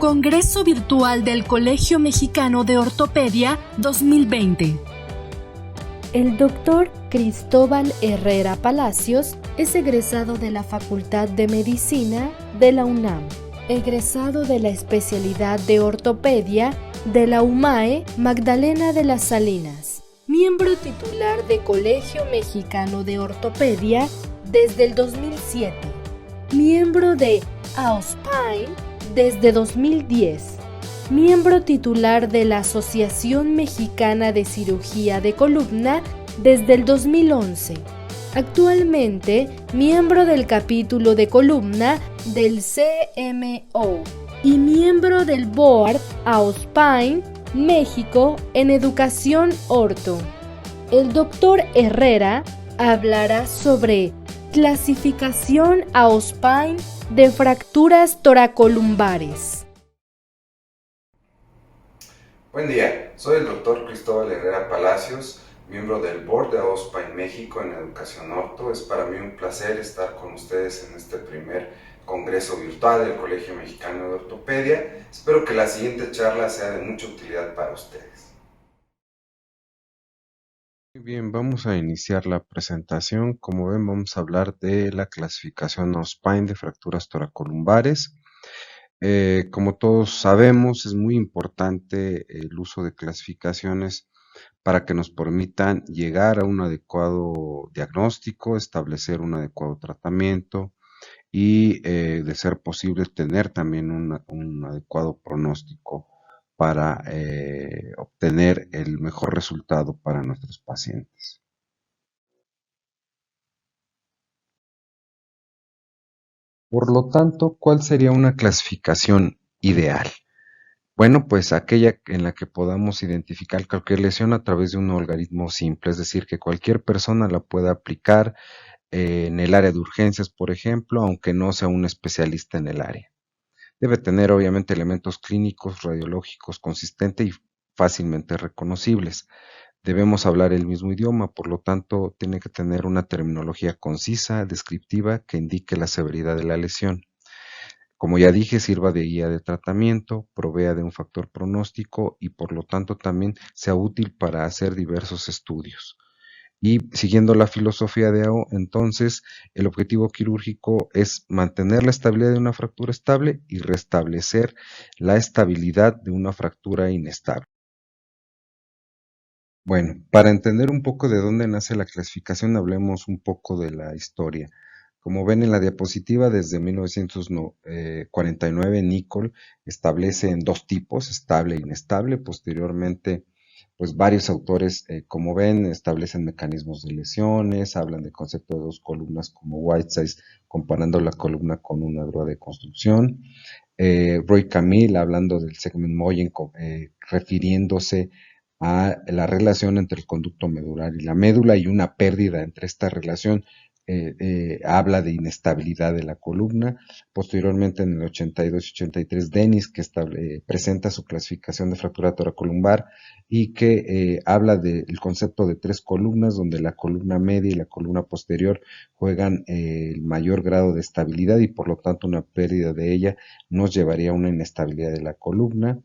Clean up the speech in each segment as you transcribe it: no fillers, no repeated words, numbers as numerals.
Congreso Virtual del Colegio Mexicano de Ortopedia 2020. El doctor Cristóbal Herrera Palacios es egresado de la Facultad de Medicina de la UNAM, egresado de la especialidad de ortopedia de la UMAE Magdalena de las Salinas, miembro titular de Colegio Mexicano de Ortopedia desde el 2007, miembro de AOSPINE desde 2010, miembro titular de la Asociación Mexicana de Cirugía de Columna desde el 2011. Actualmente, miembro del capítulo de columna del CMO y miembro del Board AOSPINE México en Educación Orto. El doctor Herrera hablará sobre clasificación AOSPINE de fracturas toracolumbares. Buen día, soy el doctor Cristóbal Herrera Palacios, miembro del Board de AOSPINE México en Educación Orto. Es para mí un placer estar con ustedes en este primer congreso virtual del Colegio Mexicano de Ortopedia. Espero que la siguiente charla sea de mucha utilidad para ustedes. Muy bien, vamos a iniciar la presentación. Como ven, vamos a hablar de la clasificación AOSPINE de fracturas toracolumbares. Como todos sabemos, es muy importante el uso de clasificaciones para que nos permitan llegar a un adecuado diagnóstico, establecer un adecuado tratamiento y, de ser posible, tener también un adecuado pronóstico para obtener el mejor resultado para nuestros pacientes. Por lo tanto, ¿cuál sería una clasificación ideal? Bueno, pues aquella en la que podamos identificar cualquier lesión a través de un algoritmo simple, es decir, que cualquier persona la pueda aplicar en el área de urgencias, por ejemplo, aunque no sea un especialista en el área. Debe tener obviamente elementos clínicos, radiológicos consistentes y fácilmente reconocibles. Debemos hablar el mismo idioma, por lo tanto, tiene que tener una terminología concisa, descriptiva, que indique la severidad de la lesión. Como ya dije, sirva de guía de tratamiento, provea de un factor pronóstico y por lo tanto también sea útil para hacer diversos estudios. Y siguiendo la filosofía de AO, entonces el objetivo quirúrgico es mantener la estabilidad de una fractura estable y restablecer la estabilidad de una fractura inestable. Bueno, para entender un poco de dónde nace la clasificación, hablemos un poco de la historia. Como ven en la diapositiva, desde 1949 Nicholl establece en dos tipos, estable e inestable. Posteriormente, pues varios autores, como ven, establecen mecanismos de lesiones, hablan del concepto de dos columnas como Whiteside, comparando la columna con una grúa de construcción. Roy Camille hablando del segment Moyen, refiriéndose a la relación entre el conducto medular y la médula y una pérdida entre esta relación. Habla de inestabilidad de la columna. Posteriormente, en el 82 y 83, Dennis, que presenta su clasificación de fractura toracolumbar y que habla del concepto de tres columnas, donde la columna media y la columna posterior juegan el mayor grado de estabilidad y por lo tanto una pérdida de ella nos llevaría a una inestabilidad de la columna.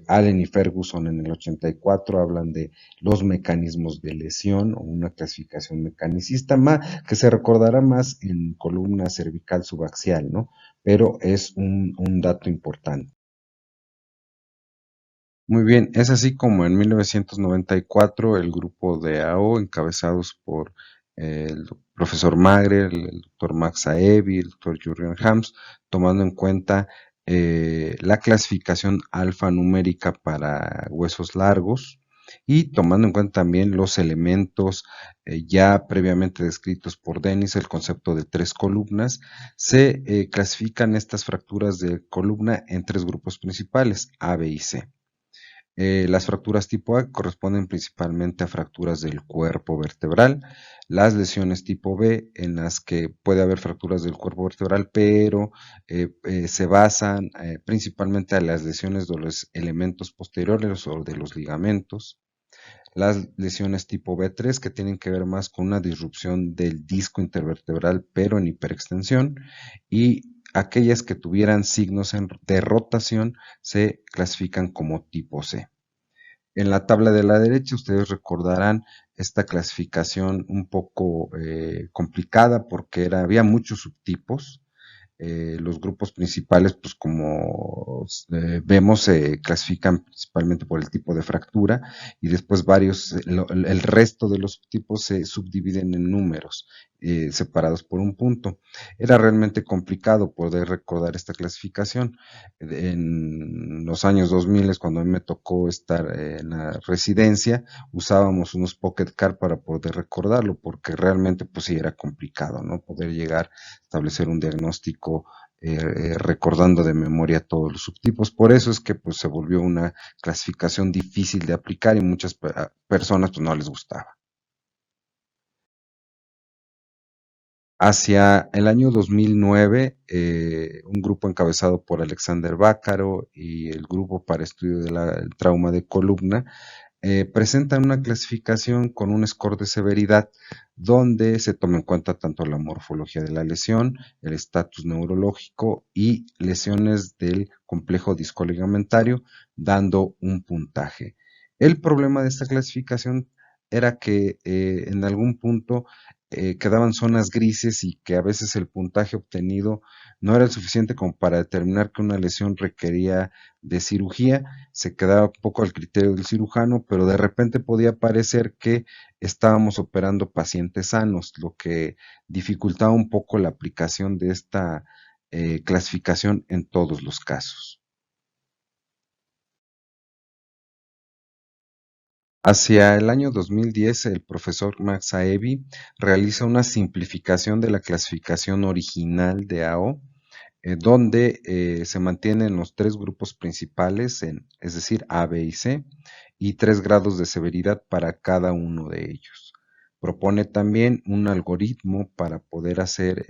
Allen y Ferguson en el 84 hablan de los mecanismos de lesión o una clasificación mecanicista que se recordará más en columna cervical subaxial, ¿no? Pero es un dato importante. Muy bien, es así como en 1994 el grupo de AO, encabezados por el profesor Magre, el doctor Max Aebi, el doctor Jurgen Hams, tomando en cuenta la clasificación alfanumérica para huesos largos y tomando en cuenta también los elementos ya previamente descritos por Dennis, el concepto de tres columnas. Se clasifican estas fracturas de columna en tres grupos principales, A, B y C. Las fracturas tipo A corresponden principalmente a fracturas del cuerpo vertebral, las lesiones tipo B en las que puede haber fracturas del cuerpo vertebral, pero se basan principalmente a las lesiones de los elementos posteriores o de los ligamentos. Las lesiones tipo B3 que tienen que ver más con una disrupción del disco intervertebral pero en hiperextensión y aquellas que tuvieran signos de rotación se clasifican como tipo C. En la tabla de la derecha ustedes recordarán esta clasificación un poco complicada porque había muchos subtipos. Los grupos principales, pues como vemos, se clasifican principalmente por el tipo de fractura y después el resto de los tipos se subdividen en números separados por un punto. Era realmente complicado poder recordar esta clasificación. En los años 2000, cuando a mí me tocó estar en la residencia, usábamos unos Pocket Card para poder recordarlo, porque realmente pues sí era complicado, ¿no? Poder llegar a establecer un diagnóstico recordando de memoria todos los subtipos. Por eso es que pues se volvió una clasificación difícil de aplicar y muchas personas pues no les gustaba. Hacia el año 2009, un grupo encabezado por Alexander Bácaro y el Grupo para Estudio del Trauma de Columna presentan una clasificación con un score de severidad donde se toma en cuenta tanto la morfología de la lesión, el estatus neurológico y lesiones del complejo discoligamentario, dando un puntaje. El problema de esta clasificación era que en algún punto quedaban zonas grises y que a veces el puntaje obtenido no era el suficiente como para determinar que una lesión requería de cirugía. Se quedaba un poco al criterio del cirujano, pero de repente podía parecer que estábamos operando pacientes sanos, lo que dificultaba un poco la aplicación de esta clasificación en todos los casos. Hacia el año 2010, el profesor Max Aebi realiza una simplificación de la clasificación original de AO, donde se mantienen los tres grupos principales, es decir, A, B y C, y 3 grados de severidad para cada uno de ellos. Propone también un algoritmo para poder hacer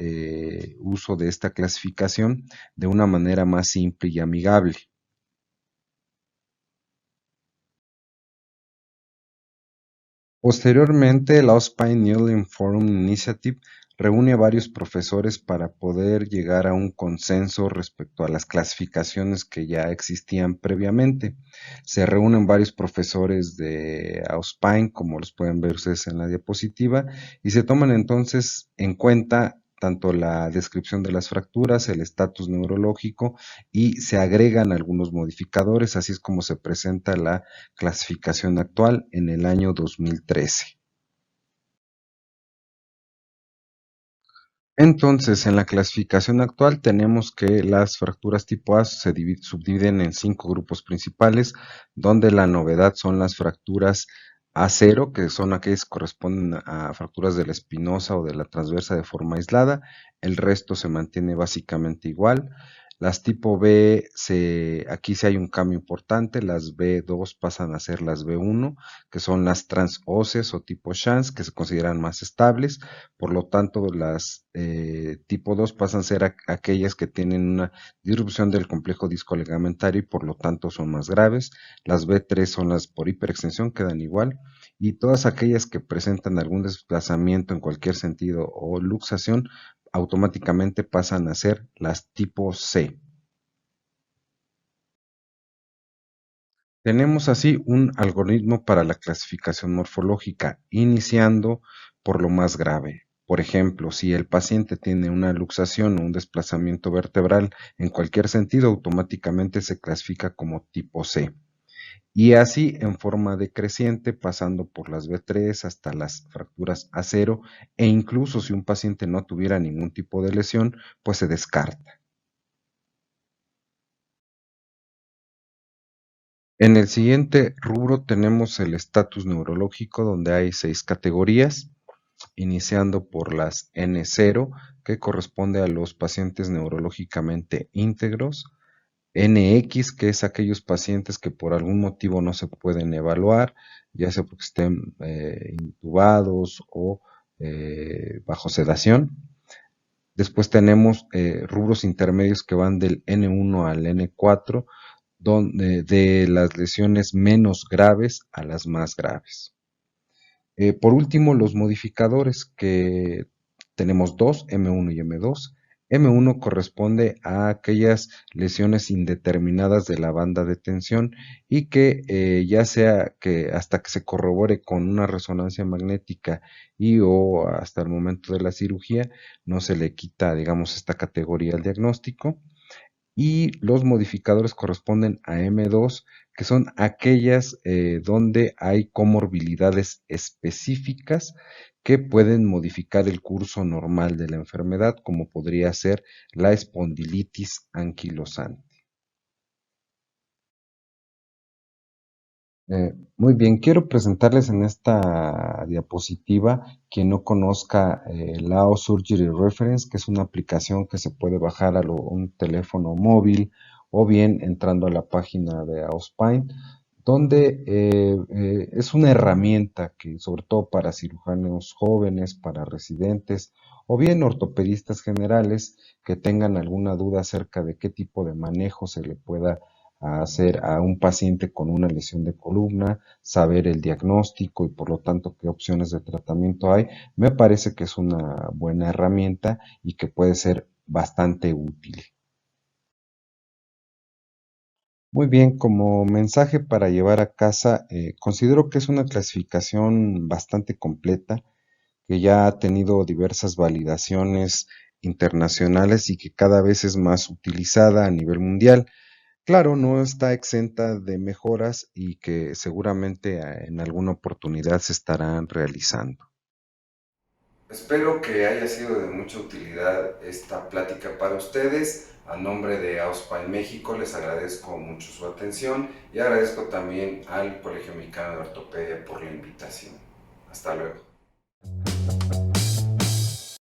uso de esta clasificación de una manera más simple y amigable. Posteriormente, la Spine Needling Forum Initiative reúne a varios profesores para poder llegar a un consenso respecto a las clasificaciones que ya existían previamente. Se reúnen varios profesores de Auspain, como los pueden ver ustedes en la diapositiva, y se toman entonces en cuenta tanto la descripción de las fracturas, el estatus neurológico, y se agregan algunos modificadores. Así es como se presenta la clasificación actual en el año 2013. Entonces, en la clasificación actual tenemos que las fracturas tipo A se subdividen en 5 grupos principales, donde la novedad son las fracturas A0, que son aquellas que corresponden a fracturas de la espinosa o de la transversa de forma aislada. El resto se mantiene básicamente igual. Las tipo B, aquí sí hay un cambio importante. Las B2 pasan a ser las B1, que son las transóseas o tipo Schanz, que se consideran más estables. Por lo tanto, las tipo 2 pasan a ser aquellas que tienen una disrupción del complejo discoligamentario y por lo tanto son más graves. Las B3 son las por hiperextensión, quedan igual. Y todas aquellas que presentan algún desplazamiento en cualquier sentido o luxación, automáticamente pasan a ser las tipo C. Tenemos así un algoritmo para la clasificación morfológica, iniciando por lo más grave. Por ejemplo, si el paciente tiene una luxación o un desplazamiento vertebral en cualquier sentido, automáticamente se clasifica como tipo C. Y así en forma decreciente, pasando por las B3 hasta las fracturas A0, e incluso si un paciente no tuviera ningún tipo de lesión, pues se descarta. En el siguiente rubro tenemos el estatus neurológico, donde hay 6 categorías, iniciando por las N0, que corresponde a los pacientes neurológicamente íntegros, NX, que es aquellos pacientes que por algún motivo no se pueden evaluar, ya sea porque estén intubados o bajo sedación. Después tenemos rubros intermedios que van del N1 al N4, de las lesiones menos graves a las más graves. Por último, los modificadores, que tenemos dos, M1 y M2. M1 corresponde a aquellas lesiones indeterminadas de la banda de tensión y que ya sea que hasta que se corrobore con una resonancia magnética y o hasta el momento de la cirugía no se le quita, digamos, esta categoría al diagnóstico. Y los modificadores corresponden a M2, que son aquellas donde hay comorbilidades específicas que pueden modificar el curso normal de la enfermedad, como podría ser la espondilitis anquilosante. Muy bien, quiero presentarles en esta diapositiva, quien no conozca Lao Surgery Reference, que es una aplicación que se puede bajar a un teléfono móvil o bien entrando a la página de Auspain, donde es una herramienta que sobre todo para cirujanos jóvenes, para residentes o bien ortopedistas generales que tengan alguna duda acerca de qué tipo de manejo se le pueda hacer a un paciente con una lesión de columna, saber el diagnóstico y por lo tanto qué opciones de tratamiento hay, me parece que es una buena herramienta y que puede ser bastante útil. Muy bien, como mensaje para llevar a casa, considero que es una clasificación bastante completa, que ya ha tenido diversas validaciones internacionales y que cada vez es más utilizada a nivel mundial. Claro, no está exenta de mejoras y que seguramente en alguna oportunidad se estarán realizando. Espero que haya sido de mucha utilidad esta plática para ustedes. A nombre de Auspain México les agradezco mucho su atención y agradezco también al Colegio Mexicano de Ortopedia por la invitación. Hasta luego.